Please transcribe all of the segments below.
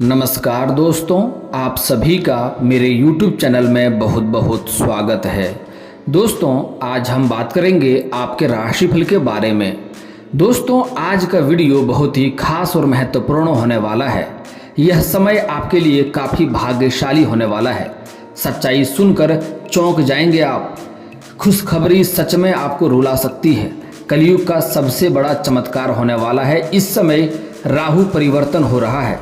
नमस्कार दोस्तों, आप सभी का मेरे YouTube चैनल में बहुत बहुत स्वागत है। दोस्तों, आज हम बात करेंगे आपके राशिफल के बारे में। दोस्तों, आज का वीडियो बहुत ही खास और महत्वपूर्ण होने वाला है। यह समय आपके लिए काफ़ी भाग्यशाली होने वाला है। सच्चाई सुनकर चौंक जाएंगे आप। खुशखबरी सच में आपको रुला सकती है। कलयुग का सबसे बड़ा चमत्कार होने वाला है। इस समय राहु परिवर्तन हो रहा है।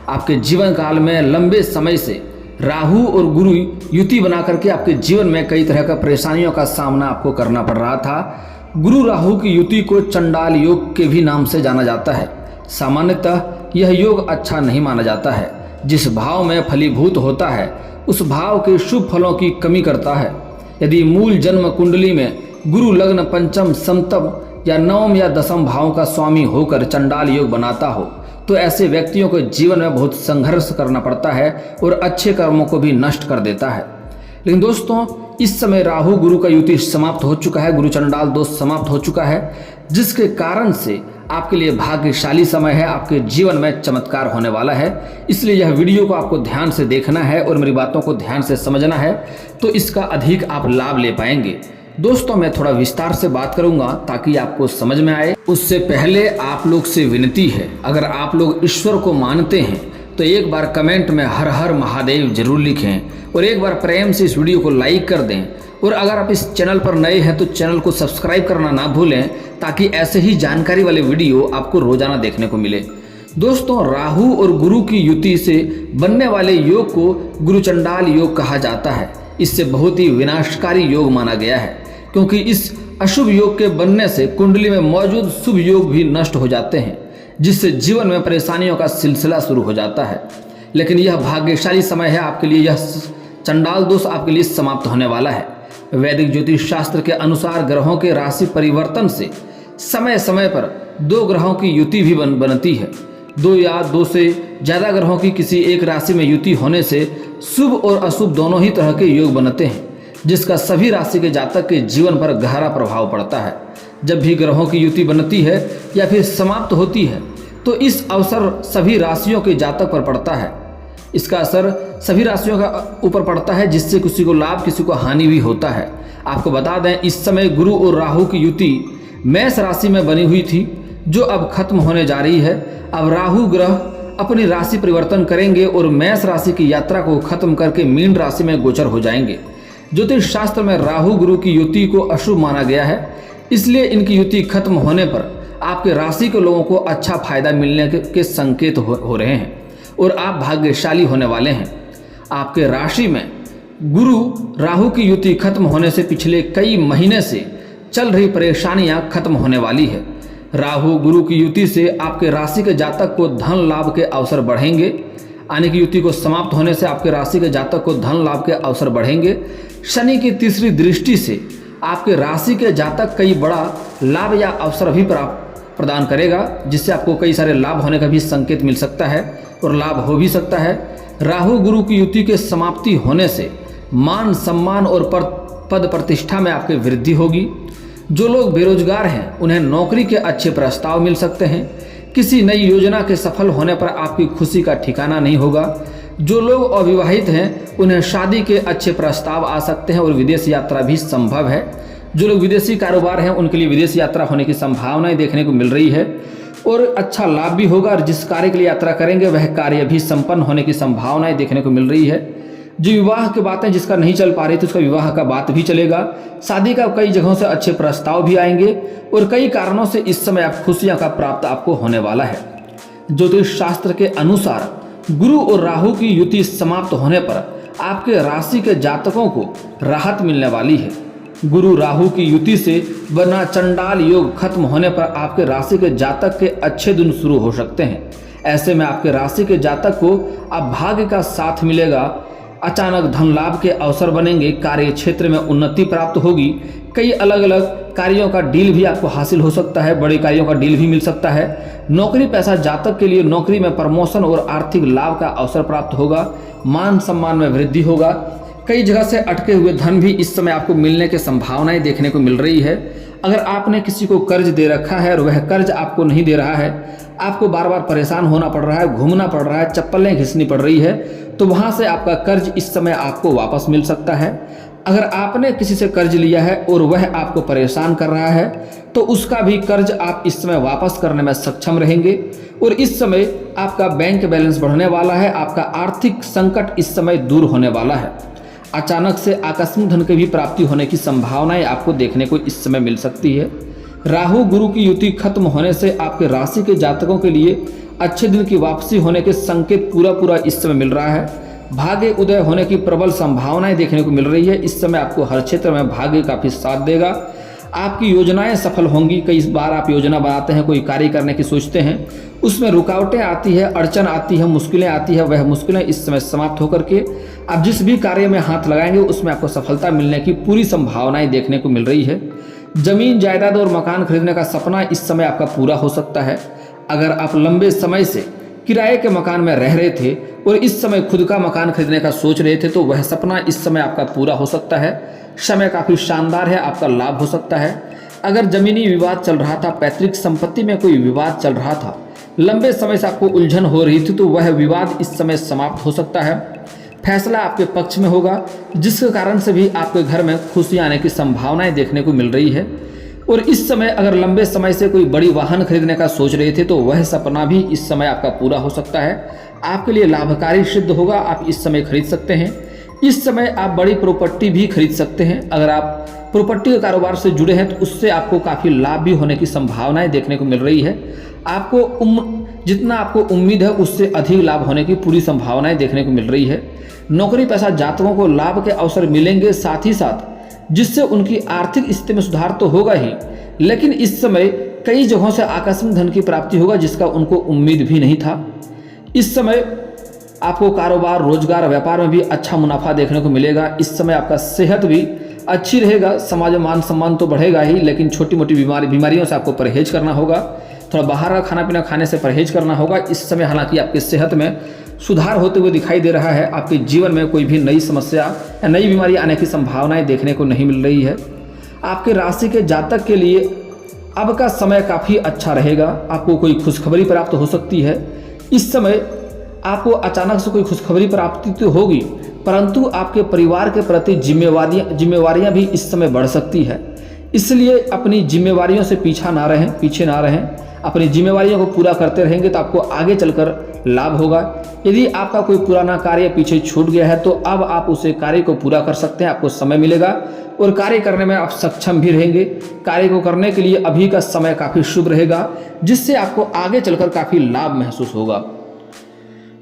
आपके जीवन काल में लंबे समय से राहु और गुरु युति बना करके आपके जीवन में कई तरह का परेशानियों का सामना आपको करना पड़ रहा था। गुरु राहु की युति को चंडाल योग के भी नाम से जाना जाता है। सामान्यतः यह योग अच्छा नहीं माना जाता है। जिस भाव में फलीभूत होता है उस भाव के शुभ फलों की कमी करता है। यदि मूल जन्म कुंडली में गुरु लग्न पंचम सप्तम या नवम या दसम भाव का स्वामी होकर चंडाल योग बनाता हो तो ऐसे व्यक्तियों को जीवन में बहुत संघर्ष करना पड़ता है और अच्छे कर्मों को भी नष्ट कर देता है। लेकिन दोस्तों, इस समय राहु गुरु का युति समाप्त हो चुका है, गुरु चंडाल दोष समाप्त हो चुका है, जिसके कारण से आपके लिए भाग्यशाली समय है। आपके जीवन में चमत्कार होने वाला है। इसलिए यह वीडियो को आपको ध्यान से देखना है और मेरी बातों को ध्यान से समझना है, तो इसका अधिक आप लाभ ले पाएंगे। दोस्तों, मैं थोड़ा विस्तार से बात करूंगा ताकि आपको समझ में आए। उससे पहले आप लोग से विनती है, अगर आप लोग ईश्वर को मानते हैं तो एक बार कमेंट में हर हर महादेव जरूर लिखें और एक बार प्रेम से इस वीडियो को लाइक कर दें। और अगर आप इस चैनल पर नए हैं तो चैनल को सब्सक्राइब करना ना भूलें ताकि ऐसे ही जानकारी वाले वीडियो आपको रोजाना देखने को मिले। दोस्तों, राहु और गुरु की युति से बनने वाले योग को गुरु चंडाल योग कहा जाता है। इससे बहुत ही विनाशकारी योग माना गया है, क्योंकि इस अशुभ योग के बनने से कुंडली में मौजूद शुभ योग भी नष्ट हो जाते हैं, जिससे जीवन में परेशानियों का सिलसिला शुरू हो जाता है। लेकिन यह भाग्यशाली समय है आपके लिए। यह चंडाल दोष आपके लिए समाप्त होने वाला है। वैदिक ज्योतिष शास्त्र के अनुसार ग्रहों के राशि परिवर्तन से समय समय पर दो ग्रहों की युति भी बनती है। दो या दो से ज्यादा ग्रहों की किसी एक राशि में युति होने से शुभ और अशुभ दोनों ही तरह के योग बनते हैं, जिसका सभी राशि के जातक के जीवन पर गहरा प्रभाव पड़ता है। जब भी ग्रहों की युति बनती है या फिर समाप्त होती है तो इस अवसर सभी राशियों के जातक पर पड़ता है। इसका असर सभी राशियों का ऊपर पड़ता है, जिससे किसी को लाभ किसी को हानि भी होता है। आपको बता दें, इस समय गुरु और राहु की युति मेष राशि में बनी हुई थी, जो अब खत्म होने जा रही है। अब राहु ग्रह अपनी राशि परिवर्तन करेंगे और मेष राशि की यात्रा को खत्म करके मीन राशि में गोचर हो जाएंगे। ज्योतिष शास्त्र में राहु गुरु की युति को अशुभ माना गया है, इसलिए इनकी युति खत्म होने पर आपके राशि के लोगों को अच्छा फायदा मिलने के संकेत हो रहे हैं और आप भाग्यशाली होने वाले हैं। आपके राशि में गुरु राहु की युति खत्म होने से पिछले कई महीने से चल रही परेशानियां खत्म होने वाली है। राहु गुरु की युति से आपके राशि के जातक को धन लाभ के अवसर बढ़ेंगे। आने की युति को समाप्त होने से आपके राशि के जातक को धन लाभ के अवसर बढ़ेंगे। शनि की तीसरी दृष्टि से आपके राशि के जातक कई बड़ा लाभ या अवसर भी प्रदान करेगा, जिससे आपको कई सारे लाभ होने का भी संकेत मिल सकता है और लाभ हो भी सकता है। राहु गुरु की युति के समाप्ति होने से मान सम्मान और पद प्रतिष्ठा में आपके वृद्धि होगी। जो लोग बेरोजगार हैं उन्हें नौकरी के अच्छे प्रस्ताव मिल सकते हैं। किसी नई योजना के सफल होने पर आपकी खुशी का ठिकाना नहीं होगा। जो लोग अविवाहित हैं उन्हें शादी के अच्छे प्रस्ताव आ सकते हैं और विदेश यात्रा भी संभव है। जो लोग विदेशी कारोबार हैं उनके लिए विदेश यात्रा होने की संभावनाएं देखने को मिल रही है और अच्छा लाभ भी होगा। और जिस कार्य के लिए यात्रा करेंगे वह कार्य भी संपन्न होने की संभावनाएं देखने को मिल रही है। जो विवाह की बातें जिसका नहीं चल पा रही तो उसका विवाह का बात भी चलेगा। शादी का कई जगहों से अच्छे प्रस्ताव भी आएंगे और कई कारणों से इस समय आप खुशियां का प्राप्त आपको होने वाला है। ज्योतिष शास्त्र के अनुसार गुरु और राहु की युति समाप्त होने पर आपके राशि के जातकों को राहत मिलने वाली है। गुरु राहु की युति से बना चंडाल योग खत्म होने पर आपके राशि के जातक के अच्छे दिन शुरू हो सकते हैं। ऐसे में आपके राशि के जातक को अब भाग्य का साथ मिलेगा। अचानक धन लाभ के अवसर बनेंगे। कार्य क्षेत्र में उन्नति प्राप्त होगी। कई अलग अलग कार्यों का डील भी आपको हासिल हो सकता है। बड़े कार्यों का डील भी मिल सकता है। नौकरी पेशा जातक के लिए नौकरी में प्रमोशन और आर्थिक लाभ का अवसर प्राप्त होगा। मान सम्मान में वृद्धि होगा। कई जगह से अटके हुए धन भी इस समय आपको मिलने की संभावनाएं देखने को मिल रही है। अगर आपने किसी को कर्ज दे रखा है और वह कर्ज आपको नहीं दे रहा है, आपको बार बार परेशान होना पड़ रहा है, घूमना पड़ रहा है, चप्पलें घिसनी पड़ रही है, तो वहाँ से आपका कर्ज इस समय आपको वापस मिल सकता है। अगर आपने किसी से कर्ज लिया है और वह आपको परेशान कर रहा है तो उसका भी कर्ज आप इस समय वापस करने में सक्षम रहेंगे और इस समय आपका बैंक बैलेंस बढ़ने वाला है। आपका आर्थिक संकट इस समय दूर होने वाला है। अचानक से आकस्मिक धन की भी प्राप्ति होने की संभावनाएं आपको देखने को इस समय मिल सकती है। राहु गुरु की युति खत्म होने से आपके राशि के जातकों के लिए अच्छे दिन की वापसी होने के संकेत पूरा इस समय मिल रहा है। भाग्य उदय होने की प्रबल संभावनाएं देखने को मिल रही है। इस समय आपको हर क्षेत्र में भाग्य काफी साथ देगा। आपकी योजनाएं सफल होंगी। कई बार आप योजना बनाते हैं, कोई कार्य करने की सोचते हैं, उसमें रुकावटें आती है, अड़चन आती है, मुश्किलें आती है। वह मुश्किलें इस समय समाप्त होकर के आप जिस भी कार्य में हाथ लगाएंगे उसमें आपको सफलता मिलने की पूरी संभावनाएं देखने को मिल रही है। जमीन जायदाद और मकान खरीदने का सपना इस समय आपका पूरा हो सकता है। अगर आप लंबे समय से किराए के मकान में रह रहे थे और इस समय खुद का मकान खरीदने का सोच रहे थे तो वह सपना इस समय आपका पूरा हो सकता है। समय काफ़ी शानदार है, आपका लाभ हो सकता है। अगर जमीनी विवाद चल रहा था, पैतृक संपत्ति में कोई विवाद चल रहा था, लंबे समय से आपको उलझन हो रही थी, तो वह विवाद इस समय समाप्त हो सकता है। फैसला आपके पक्ष में होगा जिसके कारण से भी आपके घर में खुशी आने की संभावनाएं देखने को मिल रही है। और इस समय अगर लंबे समय से कोई बड़ी वाहन खरीदने का सोच रहे थे तो वह सपना भी इस समय आपका पूरा हो सकता है। आपके लिए लाभकारी सिद्ध होगा, आप इस समय खरीद सकते हैं। इस समय आप बड़ी प्रॉपर्टी भी खरीद सकते हैं। अगर आप प्रॉपर्टी के कारोबार से जुड़े हैं तो उससे आपको काफ़ी लाभ भी होने की संभावनाएं देखने को मिल रही है। आपको जितना आपको उम्मीद है उससे अधिक लाभ होने की पूरी संभावनाएं देखने को मिल रही है। नौकरी पेशा जातकों को लाभ के अवसर मिलेंगे, साथ ही साथ जिससे उनकी आर्थिक स्थिति में सुधार तो होगा ही, लेकिन इस समय कई जगहों से आकस्मिक धन की प्राप्ति होगा जिसका उनको उम्मीद भी नहीं था। इस समय आपको कारोबार, रोजगार, व्यापार में भी अच्छा मुनाफा देखने को मिलेगा। इस समय आपका सेहत भी अच्छी रहेगा। समाज में मान सम्मान तो बढ़ेगा ही, लेकिन छोटी मोटी बीमारियों से आपको परहेज करना होगा। थोड़ा बाहर का खाना पीना खाने से परहेज करना होगा। इस समय हालांकि आपकी सेहत में सुधार होते हुए दिखाई दे रहा है। आपके जीवन में कोई भी नई समस्या या नई बीमारी आने की संभावनाएं देखने को नहीं मिल रही है। आपके राशि के जातक के लिए अब का समय काफ़ी अच्छा रहेगा। आपको कोई खुशखबरी प्राप्त हो सकती है। इस समय आपको अचानक से कोई खुशखबरी प्राप्ति तो होगी, परंतु आपके परिवार के प्रति जिम्मेवारियां भी इस समय बढ़ सकती है। इसलिए अपनी जिम्मेवारियों से पीछे ना रहें। अपनी जिम्मेवारियों को पूरा करते रहेंगे तो आपको आगे चलकर लाभ होगा। यदि आपका कोई पुराना कार्य पीछे छूट गया है तो अब आप उसे कार्य को पूरा कर सकते हैं। आपको समय मिलेगा और कार्य करने में आप सक्षम भी रहेंगे। कार्य को करने के लिए अभी का समय काफ़ी शुभ रहेगा, जिससे आपको आगे चलकर काफ़ी लाभ महसूस होगा।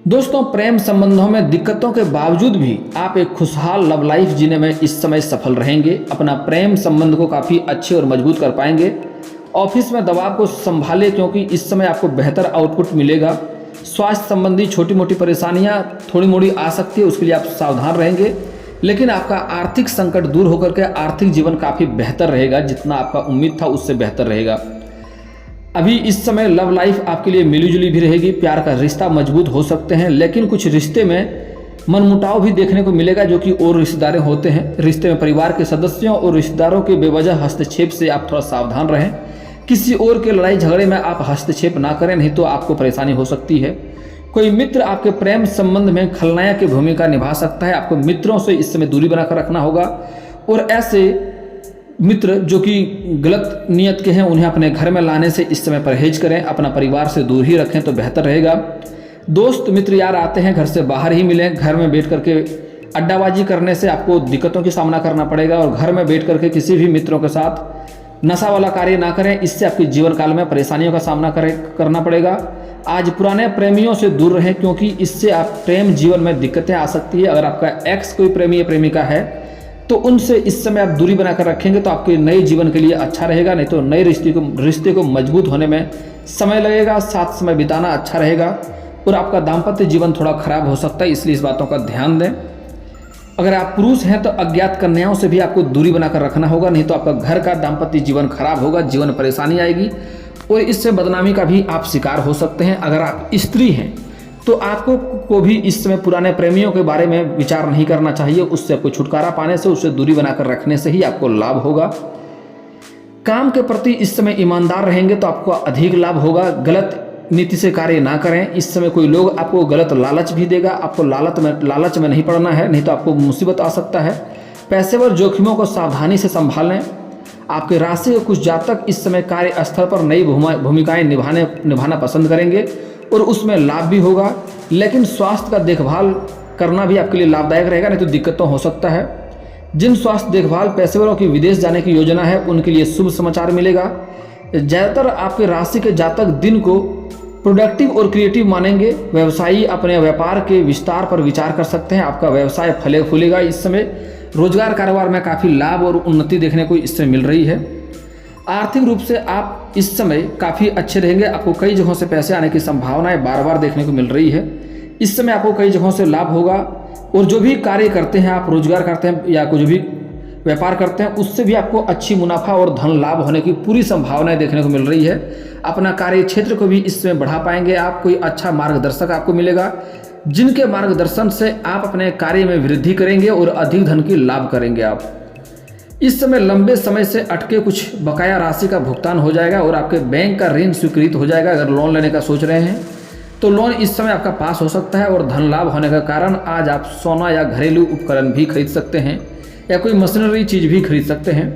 दोस्तों, प्रेम संबंधों में दिक्कतों के बावजूद भी आप एक खुशहाल लव लाइफ जीने में इस समय सफल रहेंगे। अपना प्रेम संबंध को काफ़ी अच्छे और मजबूत कर पाएंगे। ऑफिस में दबाव को संभालें क्योंकि इस समय आपको बेहतर आउटपुट मिलेगा। स्वास्थ्य संबंधी छोटी मोटी परेशानियां थोड़ी मोड़ी आ सकती है, उसके लिए आप सावधान रहेंगे, लेकिन आपका आर्थिक संकट दूर होकर के आर्थिक जीवन काफ़ी बेहतर रहेगा। जितना आपका उम्मीद था उससे बेहतर रहेगा। अभी इस समय लव लाइफ आपके लिए मिलीजुली भी रहेगी। प्यार का रिश्ता मजबूत हो सकते हैं, लेकिन कुछ रिश्ते में मनमुटाव भी देखने को मिलेगा जो कि और रिश्तेदार होते हैं। रिश्ते में परिवार के सदस्यों और रिश्तेदारों के बेवजह हस्तक्षेप से आप थोड़ा सावधान रहें। किसी और के लड़ाई झगड़े में आप हस्तक्षेप ना करें, नहीं तो आपको परेशानी हो सकती है। कोई मित्र आपके प्रेम संबंध में खलनायक की भूमिका निभा सकता है। आपको मित्रों से इस समय दूरी बनाकर रखना होगा और ऐसे मित्र जो कि गलत नियत के हैं उन्हें अपने घर में लाने से इस समय परहेज करें। अपना परिवार से दूर ही रखें तो बेहतर रहेगा। दोस्त मित्र यार आते हैं, घर से बाहर ही मिलें। घर में बैठ करके अड्डाबाजी करने से आपको दिक्कतों की सामना करना पड़ेगा और घर में बैठ करके किसी भी मित्रों के साथ नशा वाला कार्य ना करें। इससे आपके जीवन काल में परेशानियों का सामना करना पड़ेगा। आज पुराने प्रेमियों से दूर रहें क्योंकि इससे आप प्रेम जीवन में दिक्कतें आ सकती है। अगर आपका एक्स कोई प्रेमी या प्रेमिका है तो उनसे इस समय आप दूरी बनाकर रखेंगे तो आपके नए जीवन के लिए अच्छा रहेगा, नहीं तो नए रिश्ते को मजबूत होने में समय लगेगा। साथ समय बिताना अच्छा रहेगा और आपका दाम्पत्य जीवन थोड़ा खराब हो सकता है, इसलिए इस बातों का ध्यान दें। अगर आप पुरुष हैं तो अज्ञात कन्याओं से भी आपको दूरी बनाकर रखना होगा, नहीं तो आपका घर का दाम्पत्य जीवन खराब होगा, जीवन में परेशानी आएगी और इससे बदनामी का भी आप शिकार हो सकते हैं। अगर आप स्त्री हैं तो आपको भी इस समय पुराने प्रेमियों के बारे में विचार नहीं करना चाहिए। उससे आपको छुटकारा पाने से, उससे दूरी बनाकर रखने से ही आपको लाभ होगा। काम के प्रति इस समय ईमानदार रहेंगे तो आपको अधिक लाभ होगा। गलत नीति से कार्य ना करें। इस समय कोई लोग आपको गलत लालच भी देगा, आपको लालच में नहीं पड़ना है, नहीं तो आपको मुसीबत आ सकता है। पेशेवर जोखिमों को सावधानी से संभालें। आपके राशि के कुछ जातक इस समय कार्यस्थल पर नई भूमिकाएं निभाना पसंद करेंगे और उसमें लाभ भी होगा, लेकिन स्वास्थ्य का देखभाल करना भी आपके लिए लाभदायक रहेगा, नहीं तो दिक्कत तो हो सकता है। जिन स्वास्थ्य देखभाल पेशेवरों की विदेश जाने की योजना है उनके लिए शुभ समाचार मिलेगा। ज़्यादातर आपके राशि के जातक दिन को प्रोडक्टिव और क्रिएटिव मानेंगे। व्यवसायी अपने व्यापार के विस्तार पर विचार कर सकते हैं। आपका व्यवसाय फूलेगा। इस समय रोजगार कारोबार में काफ़ी लाभ और उन्नति देखने को इससे मिल रही है। आर्थिक रूप से आप इस समय काफ़ी अच्छे रहेंगे। आपको कई जगहों से पैसे आने की संभावनाएं बार देखने को मिल रही है। इस समय आपको कई जगहों से लाभ होगा और जो भी कार्य करते हैं, आप रोजगार करते हैं या कुछ भी व्यापार करते हैं, उससे भी आपको अच्छी मुनाफा और धन लाभ होने की पूरी संभावनाएं देखने को मिल रही है। अपना कार्य क्षेत्र को भी इसमें बढ़ा पाएंगे आप। कोई अच्छा मार्गदर्शक आपको मिलेगा जिनके मार्गदर्शन से आप अपने कार्य में वृद्धि करेंगे और अधिक धन की लाभ करेंगे आप। इस समय लंबे समय से अटके कुछ बकाया राशि का भुगतान हो जाएगा और आपके बैंक का ऋण स्वीकृत हो जाएगा। अगर लोन लेने का सोच रहे हैं तो लोन इस समय आपका पास हो सकता है और धन लाभ होने का कारण आज आप सोना या घरेलू उपकरण भी खरीद सकते हैं या कोई मशीनरी चीज़ भी खरीद सकते हैं।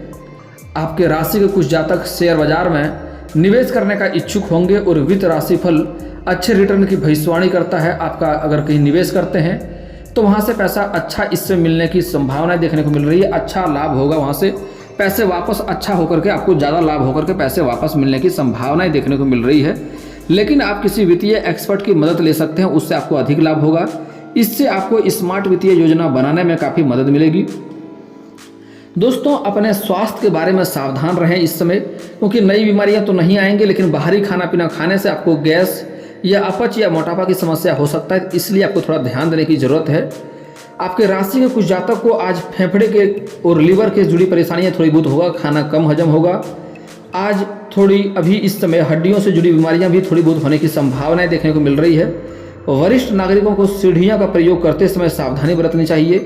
आपके राशि के कुछ जातक शेयर बाजार में निवेश करने का इच्छुक होंगे और वित्त राशिफल अच्छे रिटर्न की भविष्यवाणी करता है। आपका अगर कहीं निवेश करते हैं तो वहाँ से पैसा अच्छा इससे मिलने की संभावनाएं देखने को मिल रही है। अच्छा लाभ होगा, वहाँ से पैसे वापस अच्छा होकर के आपको ज़्यादा लाभ होकर के पैसे वापस मिलने की संभावनाएं देखने को मिल रही है। लेकिन आप किसी वित्तीय एक्सपर्ट की मदद ले सकते हैं, उससे आपको अधिक लाभ होगा। इससे आपको स्मार्ट वित्तीय योजना बनाने में काफ़ी मदद मिलेगी। दोस्तों, अपने स्वास्थ्य के बारे में सावधान रहें इस समय, क्योंकि नई बीमारियां तो नहीं आएंगी, लेकिन बाहरी खाना पीना खाने से आपको गैस या अपच या मोटापा की समस्या हो सकता है। इसलिए आपको थोड़ा ध्यान देने की जरूरत है। आपके राशि के कुछ जातक को आज फेफड़े के और लीवर के जुड़ी परेशानियां थोड़ी बहुत होगा, खाना कम हजम होगा। आज थोड़ी अभी इस समय हड्डियों से जुड़ी बीमारियां भी थोड़ी बहुत होने की संभावनाएं देखने को मिल रही है। वरिष्ठ नागरिकों को सीढ़ियों का प्रयोग करते समय सावधानी बरतनी चाहिए।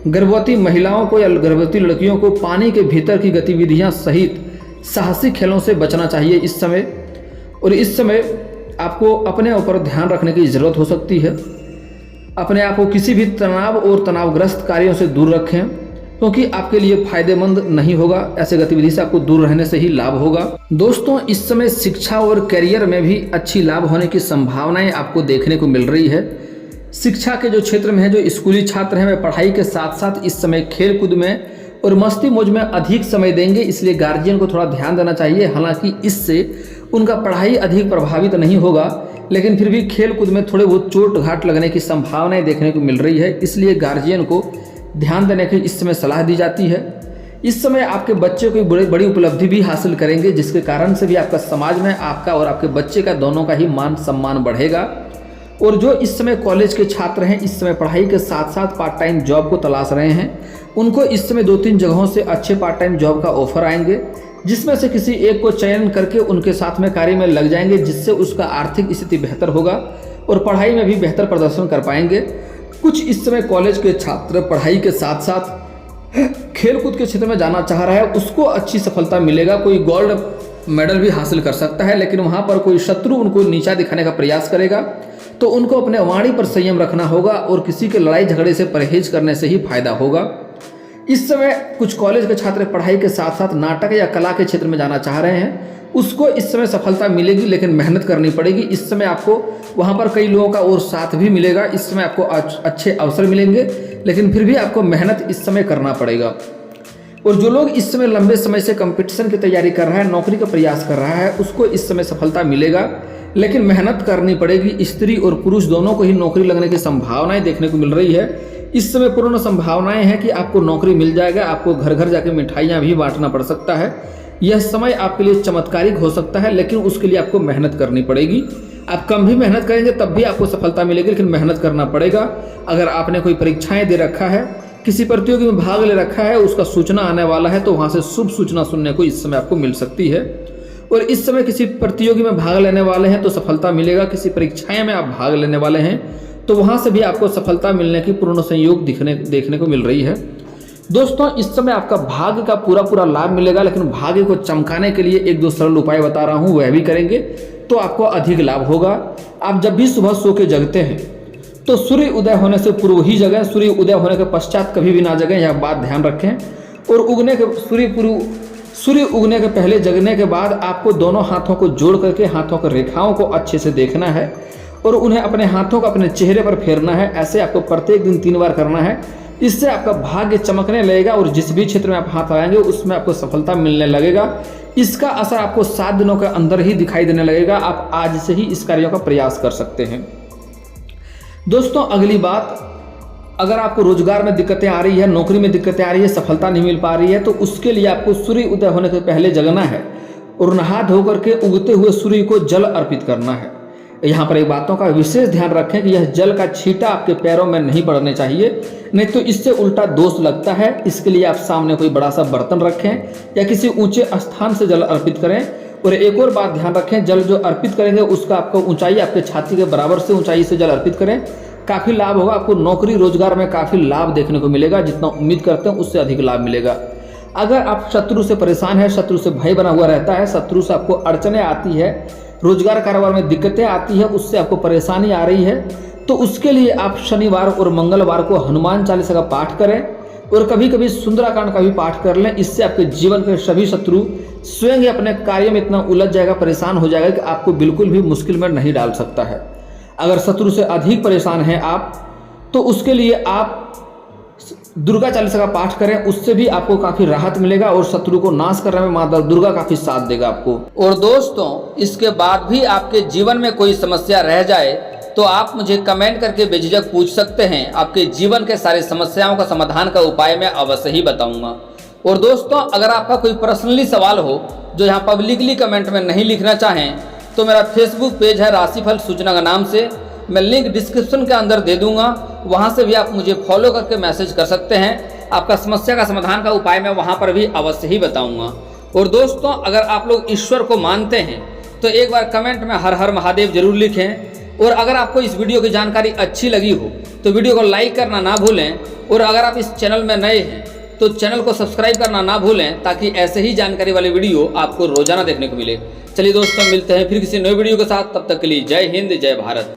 गर्भवती महिलाओं को या गर्भवती लड़कियों को पानी के भीतर की गतिविधियां सहित साहसिक खेलों से बचना चाहिए इस समय। और इस समय आपको अपने ऊपर ध्यान रखने की ज़रूरत हो सकती है। अपने आप को किसी भी तनाव और तनावग्रस्त कार्यों से दूर रखें, क्योंकि आपके लिए फायदेमंद नहीं होगा। ऐसे गतिविधि से आपको दूर रहने से ही लाभ होगा। दोस्तों, इस समय शिक्षा और करियर में भी अच्छी लाभ होने की संभावनाएं आपको देखने को मिल रही है। शिक्षा के जो क्षेत्र में है, जो स्कूली छात्र हैं, वे पढ़ाई के साथ साथ इस समय खेल कूद में और मस्ती मौज में अधिक समय देंगे। इसलिए गार्जियन को थोड़ा ध्यान देना चाहिए। हालांकि इससे उनका पढ़ाई अधिक प्रभावित नहीं होगा, लेकिन फिर भी खेल कूद में थोड़े बहुत चोट घाट लगने की संभावनाएं देखने को मिल रही है। इसलिए गार्जियन को ध्यान देने की इस समय सलाह दी जाती है। इस समय आपके बच्चे को बड़ी उपलब्धि भी हासिल करेंगे, जिसके कारण से भी आपका समाज में आपका और आपके बच्चे का दोनों का ही मान सम्मान बढ़ेगा। और जो इस समय कॉलेज के छात्र हैं, इस समय पढ़ाई के साथ साथ पार्ट टाइम जॉब को तलाश रहे हैं, उनको इस समय 2-3 जगहों से अच्छे पार्ट टाइम जॉब का ऑफर आएंगे, जिसमें से किसी एक को चयन करके उनके साथ में कार्य में लग जाएंगे, जिससे उसका आर्थिक स्थिति बेहतर होगा और पढ़ाई में भी बेहतर प्रदर्शन कर पाएंगे। कुछ इस समय कॉलेज के छात्र पढ़ाई के साथ साथ खेलकूद के क्षेत्र में जाना चाह रहा है, उसको अच्छी सफलता मिलेगा। कोई गोल्ड मेडल भी हासिल कर सकता है, लेकिन वहाँ पर कोई शत्रु उनको नीचा दिखाने का प्रयास करेगा, तो उनको अपने वाणी पर संयम रखना होगा और किसी के लड़ाई झगड़े से परहेज करने से ही फायदा होगा। इस समय कुछ कॉलेज के छात्र पढ़ाई के साथ साथ नाटक या कला के क्षेत्र में जाना चाह रहे हैं, उसको इस समय सफलता मिलेगी, लेकिन मेहनत करनी पड़ेगी। इस समय आपको वहाँ पर कई लोगों का और साथ भी मिलेगा। इस समय आपको अच्छे अवसर मिलेंगे, लेकिन फिर भी आपको मेहनत इस समय करना पड़ेगा। और जो लोग इस समय लंबे समय से कंपटीशन की तैयारी कर रहा है, नौकरी का प्रयास कर रहा है, उसको इस समय सफलता मिलेगा, लेकिन मेहनत करनी पड़ेगी। स्त्री और पुरुष दोनों को ही नौकरी लगने की संभावनाएं देखने को मिल रही है। इस समय पूर्ण संभावनाएं हैं कि आपको नौकरी मिल जाएगा। आपको घर घर जाके मिठाइयाँ भी बांटना पड़ सकता है। यह समय आपके लिए चमत्कारिक हो सकता है, लेकिन उसके लिए आपको मेहनत करनी पड़ेगी। आप कम भी मेहनत करेंगे तब भी आपको सफलता मिलेगी, लेकिन मेहनत करना पड़ेगा। अगर आपने कोई परीक्षाएं दे रखा है, किसी प्रतियोगी में भाग ले रखा है, उसका सूचना आने वाला है, तो वहाँ से शुभ सूचना सुनने को इस समय आपको मिल सकती है। और इस समय किसी प्रतियोगी में भाग लेने वाले हैं तो सफलता मिलेगा। किसी परीक्षाएं में आप भाग लेने वाले हैं तो वहाँ से भी आपको सफलता मिलने की पूर्ण संयोग देखने को मिल रही है। दोस्तों, इस समय आपका भाग्य का पूरा लाभ मिलेगा, लेकिन भाग्य को चमकाने के लिए 1-2 सरल उपाय बता रहा हूँ, वह भी करेंगे तो आपको अधिक लाभ होगा। आप जब भी सुबह सो के जगते हैं तो सूर्य उदय होने से पूर्व ही जगें, सूर्य उदय होने के पश्चात कभी भी ना जगें, यह बात ध्यान रखें। और सूर्य उगने के पहले जगने के बाद आपको दोनों हाथों को जोड़ करके हाथों की रेखाओं को अच्छे से देखना है और उन्हें अपने हाथों को अपने चेहरे पर फेरना है। ऐसे आपको प्रत्येक दिन 3 बार करना है। इससे आपका भाग्य चमकने लगेगा और जिस भी क्षेत्र में आप हाथ लगाएंगे उसमें आपको सफलता मिलने लगेगा। इसका असर आपको 7 दिनों के अंदर ही दिखाई देने लगेगा। आप आज से ही इस कार्यों का प्रयास कर सकते हैं। दोस्तों अगली बात, अगर आपको रोजगार में दिक्कतें आ रही है, नौकरी में दिक्कतें आ रही है, सफलता नहीं मिल पा रही है, तो उसके लिए आपको सूर्य उदय होने से पहले जगना है और नहा धो करके उगते हुए सूर्य को जल अर्पित करना है। यहाँ पर एक बातों का विशेष ध्यान रखें कि यह जल का छींटा आपके पैरों में नहीं पड़ने चाहिए, नहीं तो इससे उल्टा दोष लगता है। इसके लिए आप सामने कोई बड़ा सा बर्तन रखें या किसी ऊंचे स्थान से जल अर्पित करें। और एक और बात ध्यान रखें, जल जो अर्पित करेंगे उसका आपको ऊंचाई आपके छाती के बराबर से ऊंचाई से जल अर्पित करें। काफ़ी लाभ होगा, आपको नौकरी रोजगार में काफ़ी लाभ देखने को मिलेगा। जितना उम्मीद करते हैं उससे अधिक लाभ मिलेगा। अगर आप शत्रु से परेशान है, शत्रु से भय बना हुआ रहता है, शत्रु से आपको अड़चने आती है, रोजगार कारोबार में दिक्कतें आती है, उससे आपको परेशानी आ रही है, तो उसके लिए आप शनिवार और मंगलवार को हनुमान चालीसा का पाठ करें और कभी कभी सुंदराकांड का भी पाठ कर लें। इससे आपके जीवन के सभी शत्रु स्वयं ही अपने कार्य में इतना उलझ जाएगा, परेशान हो जाएगा कि आपको बिल्कुल भी मुश्किल में नहीं डाल सकता है। अगर शत्रु से अधिक परेशान हैं आप, तो उसके लिए आप दुर्गा चालीसा का पाठ करें, उससे भी आपको काफ़ी राहत मिलेगा और शत्रु को नाश करने में माता दुर्गा काफ़ी साथ देगा आपको। और दोस्तों इसके बाद भी आपके जीवन में कोई समस्या रह जाए तो आप मुझे कमेंट करके बेझिझक पूछ सकते हैं। आपके जीवन के सारी समस्याओं का समाधान का उपाय मैं अवश्य ही बताऊंगा। और दोस्तों अगर आपका कोई पर्सनली सवाल हो जो यहाँ पब्लिकली कमेंट में नहीं लिखना चाहें, तो मेरा फेसबुक पेज है राशिफल सूचना का नाम से, मैं लिंक डिस्क्रिप्शन के अंदर दे दूंगा, वहां से भी आप मुझे फॉलो करके मैसेज कर सकते हैं। आपका समस्या का समाधान का उपाय मैं वहां पर भी अवश्य ही बताऊंगा। और दोस्तों अगर आप लोग ईश्वर को मानते हैं तो एक बार कमेंट में हर हर महादेव जरूर लिखें। और अगर आपको इस वीडियो की जानकारी अच्छी लगी हो तो वीडियो को लाइक करना ना भूलें। और अगर आप इस चैनल में नए हैं तो चैनल को सब्सक्राइब करना ना भूलें, ताकि ऐसे ही जानकारी वाले वीडियो आपको रोजाना देखने को मिले। चलिए दोस्तों मिलते हैं फिर किसी नए वीडियो के साथ, तब तक के लिए जय हिंद जय भारत।